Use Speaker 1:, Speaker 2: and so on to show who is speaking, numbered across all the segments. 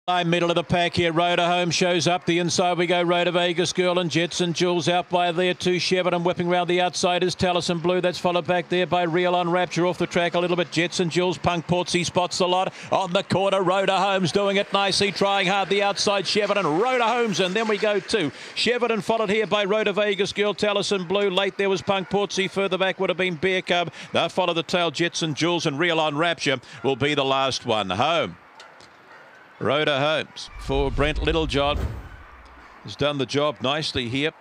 Speaker 1: Middle of the pack here, Rhoda Home shows up. The inside we go, Rhoda Vegas Girl and Jetson Jules out by there too. Shepparton whipping round the outside is Taliesin Blue. That's followed back there by Real on Rapture off the track a little bit. Jetson Jules, Punk Portsy spots the lot. On the corner, Rhoda Home's doing it nicely, trying hard the outside. Shepparton, Rhoda Home's, and then we go to Shepparton, followed here by Rhoda Vegas Girl, Taliesin Blue. Late there was Punk Portsy. Further back would have been Bear Cub. They'll follow the tail. Jetson Jules and Real on Rapture will be the last one home. Rhoda Homes for Brent Littlejohn has done the job nicely here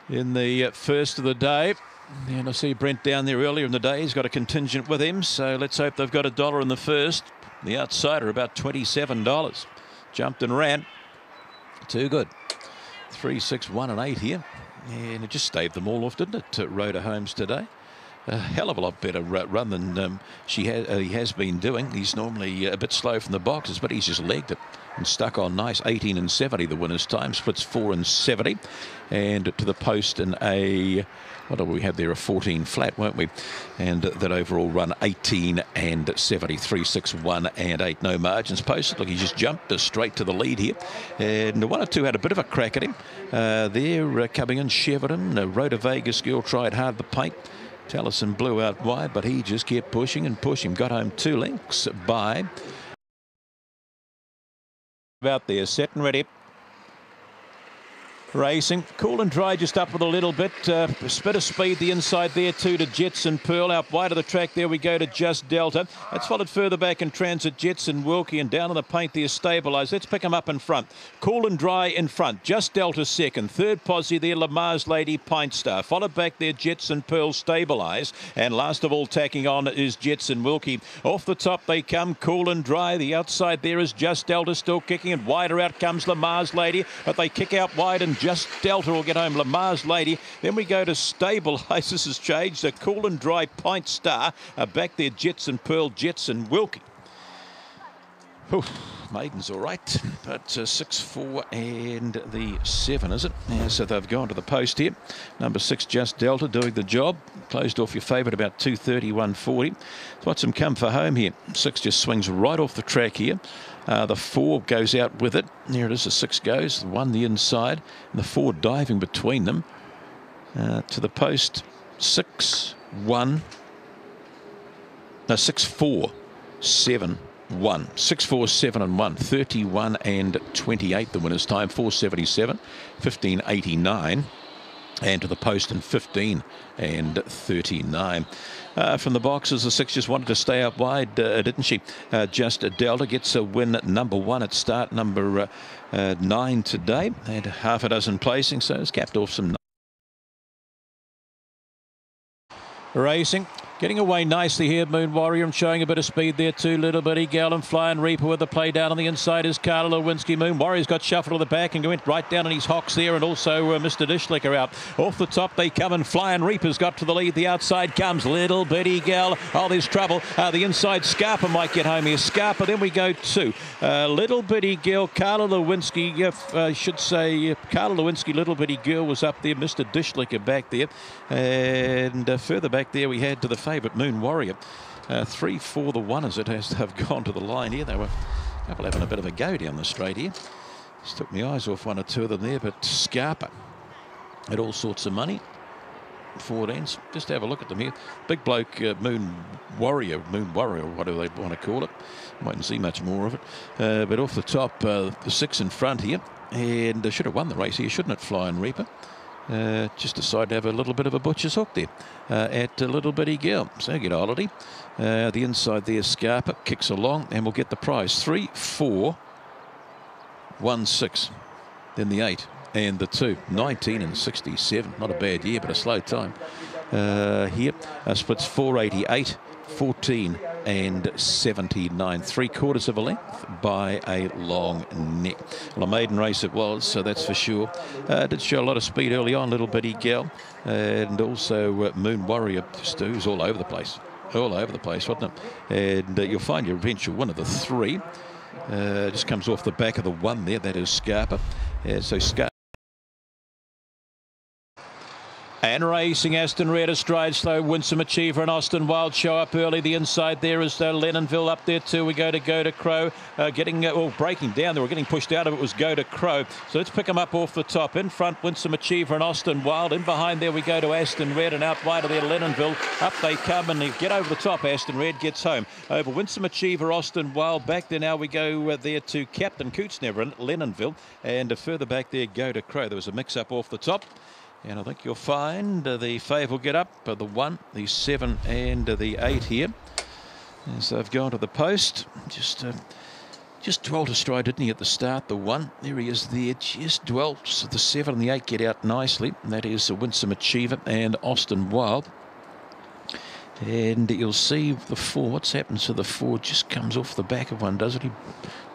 Speaker 1: in the first of the day. And I see Brent down there earlier in the day. He's got a contingent with him, so let's hope they've got $1 in the first. The outsider about $27. Jumped and ran. Too good. 3, 6, 1 and 8 here. And it just staved them all off, didn't it, to Rhoda Homes today? A hell of a lot better run than he has been doing. He's normally a bit slow from the boxes, but he's just legged it and stuck on nice. 18 and 70 the winner's time, splits 4 and 70, and to the post in a, what do we have there, a 14 flat, won't we? And that overall run 18 and 70, 3, 6, 1 and 8. No margins posted. Look, he just jumped straight to the lead here, and 1 or 2 had a bit of a crack at him. They're coming in. Shepparton, Rhoda Vegas Girl tried hard the paint. Taliesin Blue out wide, but he just kept pushing and pushing. Got home 2 lengths by about there, set and ready. Racing, Cool and Dry just up with a little bit. A bit of speed the inside there too to Jetson Pearl. Out wide of the track there we go to Just Delta. That's followed further back in transit, Jetson Wilkie, and down on the paint there stabilised. Let's pick him up in front. Cool and Dry in front, Just Delta second. Third posse there, Lamar's Lady, Pint Star. Followed back there, Jetson Pearl stabilised. And last of all tacking on is Jetson Wilkie. Off the top they come, Cool and Dry. The outside there is Just Delta still kicking, and wider out comes Lamar's Lady. But they kick out wide and Just Delta will get home. Lamar's Lady. Then we go to stabilise. This has changed. A Cool and Dry, Pint Star. Back there, Jetson Pearl, Jetson Wilkie. Whew, Maiden's all right, but 6, 4 and the 7, is it? Yeah, so they've gone to the post here. Number 6, Just Delta, doing the job. Closed off your favourite about 2:30, 1:40. What's him come for home here? 6 just swings right off the track here. The 4 goes out with it. There it is, the 6 goes. The 1 the inside, and the 4 diving between them. To the post, 6, 1. No, 6, 4, 7. 1, 6, 4, 7 and 1, 31 and 28 the winner's time, 4:77, 15:89, and to the post in 15 and 39. From the boxes, the 6 just wanted to stay out wide, didn't she? Just Delta gets a win number 1 at start number 9 today, and half a dozen placings, so it's capped off some racing. Getting away nicely here, Moon Warrior, and showing a bit of speed there too. Little Bitty Gal and Flying Reaper with the play down on the inside is Carla Lewinsky. Moon Warrior's got shuffled to the back and went right down on his hocks there, and also Mr. Dishlicker out. Off the top they come, and Flying Reaper's got to the lead. The outside comes Little Bitty Gal. Oh, there's trouble. The inside Scarpa might get home here. Scarpa, then we go to Little Bitty Girl, Carla Lewinsky. I should say Carla Lewinsky, Little Bitty Girl was up there. Mr. Dishlicker back there. And further back there we had to the favourite Moon Warrior. 3, 4 the 1 as it has to have gone to the line here. They were a couple having a bit of a go down the straight here. Just took my eyes off 1 or 2 of them there, but Scarpa had all sorts of money. 14s. Just have a look at them here. Big bloke, Moon Warrior, whatever they want to call it. Mightn't see much more of it. But off the top, the 6 in front here, and should have won the race here, shouldn't it, Flying Reaper? Just decided to have a little bit of a butcher's hook there at Little Bitty Girl. So get holiday. The inside there, Scarpa kicks along, and we'll get the prize. 3, 4, 1, 6. Then the 8 and the 2. 19 and 67. Not a bad year, but a slow time. Here splits 488, 14 and 79. 3/4 of a length by a long neck. Well, a maiden race it was, so that's for sure. Did show a lot of speed early on, Little Bitty Gal, and also Moon Warrior. Just was all over the place. All over the place, wasn't it? And you'll find your eventual winner, the 3. Just comes off the back of the 1 there. That is Scarpa. So Scarpa. And And racing, Aston Red astride slow, Winsome Achiever and Austin Wild show up early. The inside there is Lennonville up there too. We go to Crow, breaking down. They were getting pushed out of it, was Go to Crow. So let's pick them up off the top. In front, Winsome Achiever and Austin Wild. In behind there we go to Aston Red, and out wide of there Lennonville. Up they come and they get over the top. Aston Red gets home. Over Winsome Achiever, Austin Wild. Back there now we go there to Captain Coots Never in Lennonville, and further back there Go to Crow. There was a mix-up off the top. And I think you'll find the Fave will get up, the 1, the 7 and the 8 here. As they've gone to the post. Just dwelt astride, didn't he, at the start, the 1. There he is there, just dwelt. So the 7 and the 8 get out nicely. And that is Winsome Achiever and Austin Wild. And you'll see the 4. What's happened to the 4? Just comes off the back of one, doesn't he?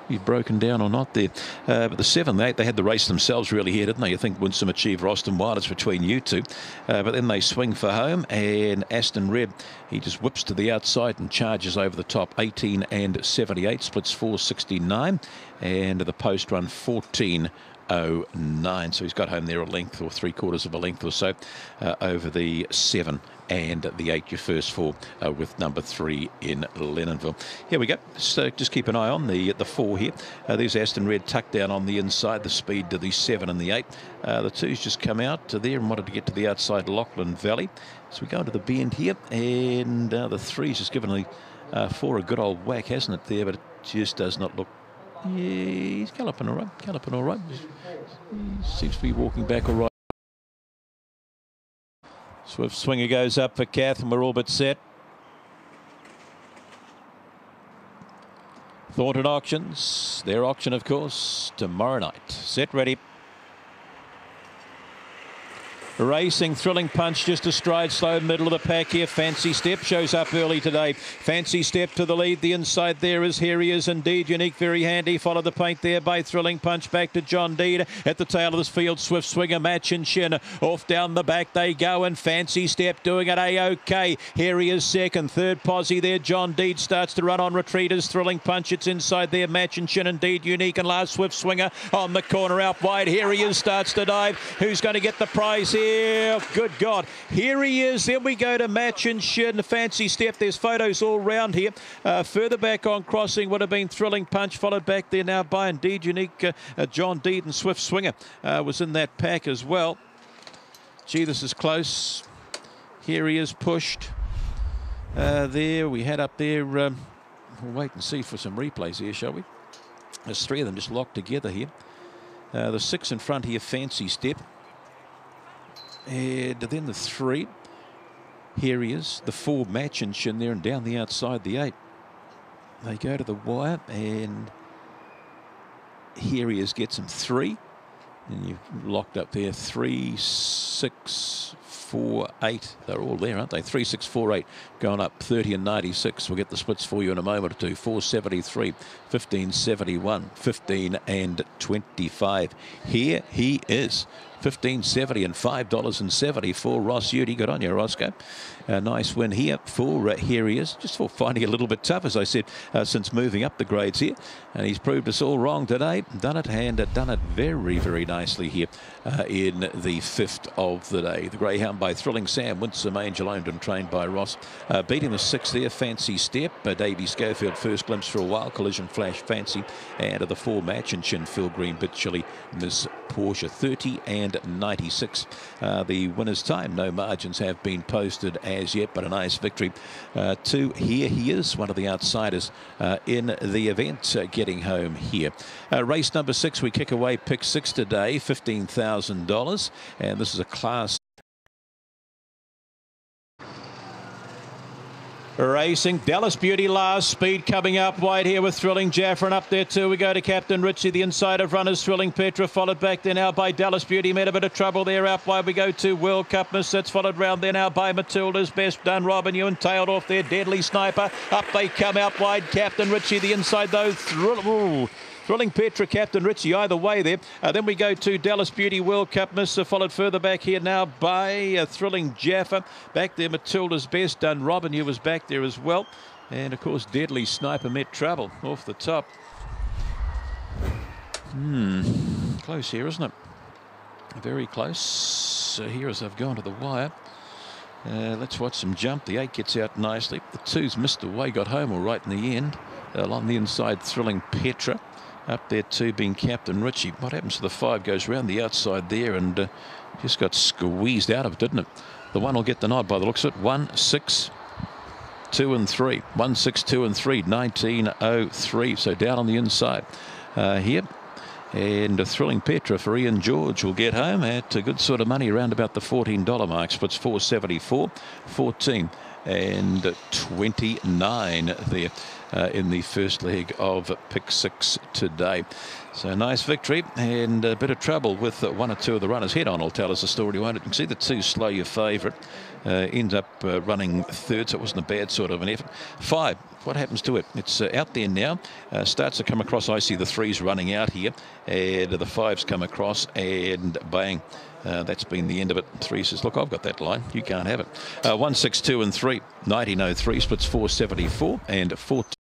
Speaker 1: He's broken down or not there. But the 7, the 8, they had the race themselves really here, didn't they? You think Winsome Achiever, Austin Wild, it's between you two. But then they swing for home, and Aston Red, he just whips to the outside and charges over the top. 18 and 78, splits 4.69, and the post run 14.09. So he's got home there a length or 3/4 of a length or so over the 7 and the 8, your first 4 with number 3 in Lennonville. Here we go. So just keep an eye on the 4 here. There's Aston Red tucked down on the inside, the speed to the 7 and the 8. The 2's just come out there and wanted to get to the outside Lachlan Valley. So we go into the bend here, and the 3's just given the 4 a good old whack, hasn't it there? But it just does not look. Yeah, he's galloping all right. He seems to be walking back all right. Swift Swinger goes up for Kath, and we're all but set. Thornton Auctions, their auction, of course, tomorrow night. Set, ready. Racing, Thrilling Punch just astride slow, middle of the pack here. Fancy Step shows up early today. Fancy Step to the lead. The inside there is Here He Is Indeed. Unique, very handy. Follow the paint there by Thrilling Punch. Back to John Deed. At the tail of this field, Swift Swinger, Match and Shin. Off down the back they go, and Fancy Step doing it A-OK. Here He Is second. Third posse there. John Deed starts to run on retreat as Thrilling Punch. It's inside there. Match and Shin Indeed. Unique and last Swift Swinger on the corner out wide. Here He Is starts to dive. Who's going to get the prize here? Good God. Here he is. Then we go to Match and Shin. Fancy Step. There's photos all round here. Further back on crossing would have been Thrilling Punch. Followed back there now by Indeed Unique. John Deed and Swift Swinger was in that pack as well. Gee, this is close. Here he is pushed. There we had up there. We'll wait and see for some replays here, shall we? There's 3 of them just locked together here. The 6 in front here, Fancy Step. And then the 3. Here he is. The 4, Match and Shin there, and down the outside the 8. They go to the wire, and Here He Is gets him 3. And you've locked up there 3, 6, 4, 8. They're all there, aren't they? 3, 6, 4, 8. Going up 30 and 96. We'll get the splits for you in a moment or two. 4.73, 15.71, 15 and 25. Here he is. $15.70 and $5.70 for Ross Udy. Good on you, Roscoe. A nice win here for Here He Is. Just for finding it a little bit tough, as I said, since moving up the grades here. And he's proved us all wrong today. Done it, and done it very, very nicely here in the 5th of the day. The Greyhound by Thrilling Sam, Winsome Angel, owned and trained by Ross. Beating the 6 there, Fancy Step. Davey Schofield, first glimpse for a while. Collision Flash, Fancy. And the 4, Match and Shin, Phil Green, Bit Chilly, Miss Porsche, 30 and 96. The winner's time, no margins have been posted as yet, but a nice victory to Here He Is, one of the outsiders in the event, getting home here. Race number 6, we kick away pick 6 today, $15,000, and this is a class racing. Dallas Beauty last, speed coming up wide here with Thrilling Jaffa, and up there too we go to Captain Richie. The inside of runners, Thrilling Petra, followed back there now by Dallas Beauty. Made a bit of trouble there. Out wide we go to World Cup Miss. That's followed round there now by Matilda's Best Done. Robin Ewan tailed off there. Deadly Sniper. Up they come out wide. Captain Richie. The inside though. Thrilling Petra, Captain Richie, either way there. Then we go to Dallas Beauty, World Cup Miss, followed further back here now by Thrilling Jaffa. Back there, Matilda's Best Done. Robin, you was back there as well. And, of course, Deadly Sniper met trouble off the top. Close here, isn't it? Very close here as they've gone to the wire. Let's watch them jump. The 8 gets out nicely. The 2's missed away, got home all right in the end. Along the inside, Thrilling Petra. Up there, 2 being Captain Richie. What happens to the 5? Goes round the outside there and just got squeezed out of it, didn't it? The 1 will get the nod by the looks of it. 1, 6, 2 and 3. 1, 6, 2 and 3. 1903. So down on the inside here. And a Thrilling Petra for Ian George will get home at a good sort of money around about the $14 mark. Splits 4.74, 14 and 29 there in the first leg of pick 6 today. So nice victory and a bit of trouble with 1 or 2 of the runners. Head On will tell us the story, won't it? You can see the 2 Slow Your Favourite ends up running third, so it wasn't a bad sort of an effort. 5, what happens to it? It's out there now. Starts to come across. I see the 3's running out here, and the 5's come across, and bang. That's been the end of it. 3 says, look, I've got that line. You can't have it. 1, 6, 2 and 3. 1903 splits 4.74 and 14.